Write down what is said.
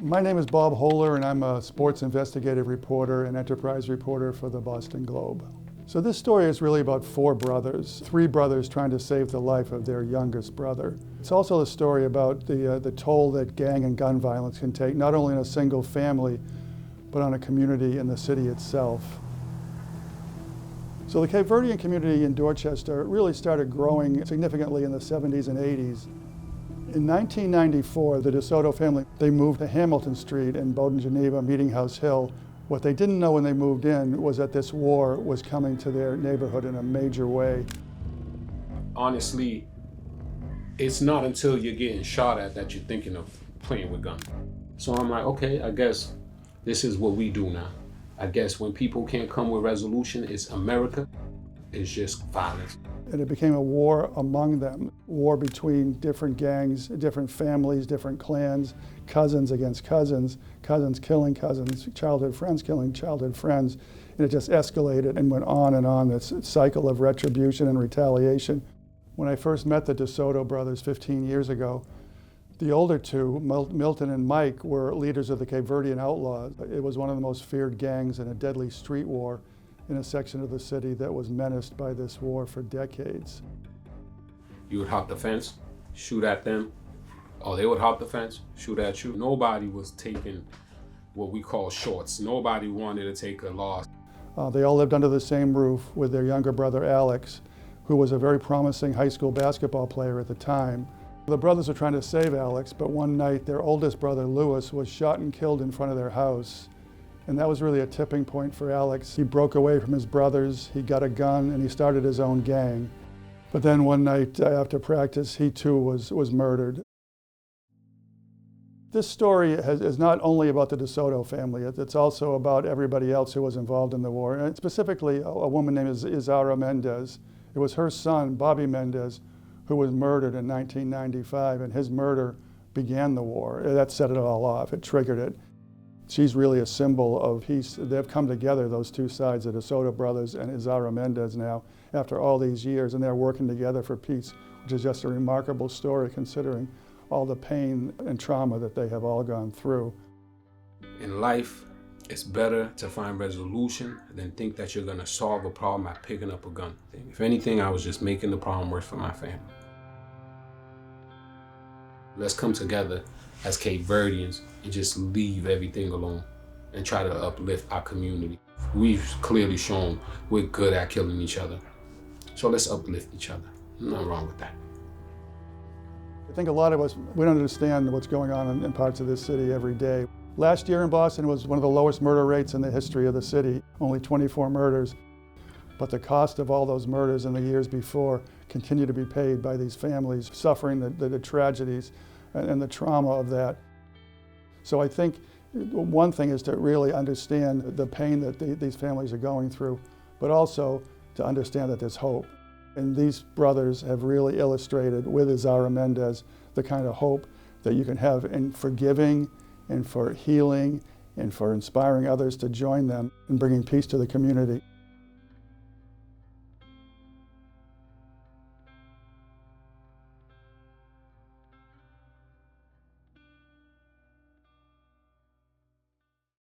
My name is Bob Hohler, and I'm a sports investigative reporter and enterprise reporter for the Boston Globe. So this story is really about four brothers, three brothers trying to save the life of their youngest brother. It's also a story about the toll that gang and gun violence can take, not only in a single family, but on a community and the city itself. So the Cape Verdean community in Dorchester really started growing significantly in the 70s and 80s. In 1994, the DeSoto family, they moved to Hamilton Street in Bowdoin, Geneva, Meeting House Hill. What they didn't know when they moved in was that this war was coming to their neighborhood in a major way. Honestly, it's not until you're getting shot at that you're thinking of playing with guns. So I'm like, okay, I guess this is what we do now. I guess when people can't come with resolution, it's America. It's just violence. And it became a war among them, war between different gangs, different families, different clans, cousins against cousins, cousins killing cousins, childhood friends killing childhood friends. And it just escalated and went on, this cycle of retribution and retaliation. When I first met the DeSoto brothers 15 years ago, the older two, Milton and Mike, were leaders of the Cape Verdean Outlaws. It was one of the most feared gangs in a deadly street war in a section of the city that was menaced by this war for decades. You would hop the fence, shoot at them, or they would hop the fence, shoot at you. Nobody was taking what we call shorts. Nobody wanted to take a loss. They all lived under the same roof with their younger brother, Alex, who was a very promising high school basketball player at the time. The brothers were trying to save Alex, but one night their oldest brother, Louis, was shot and killed in front of their house. And that was really a tipping point for Alex. He broke away from his brothers, he got a gun, and he started his own gang. But then one night after practice, he too was murdered. This story is not only about the DeSoto family, it's also about everybody else who was involved in the war, and specifically a woman named Izara Mendez. It was her son, Bobby Mendez, who was murdered in 1995, and his murder began the war. That set it all off, it triggered it. She's really a symbol of peace. They've come together, those two sides, the DeSoto brothers and Izara Mendez now, after all these years, and they're working together for peace, which is just a remarkable story considering all the pain and trauma that they have all gone through. In life, it's better to find resolution than think that you're gonna solve a problem by picking up a gun. If anything, I was just making the problem worse for my family. Let's come together as Cape Verdeans and just leave everything alone and try to uplift our community. We've clearly shown we're good at killing each other. So let's uplift each other. Nothing wrong with that. I think a lot of us, we don't understand what's going on in parts of this city every day. Last year in Boston was one of the lowest murder rates in the history of the city, only 24 murders. But the cost of all those murders in the years before continue to be paid by these families suffering the tragedies and the trauma of that. So I think one thing is to really understand the pain that these families are going through, but also to understand that there's hope. And these brothers have really illustrated with Izara Mendez the kind of hope that you can have in forgiving and for healing and for inspiring others to join them in bringing peace to the community.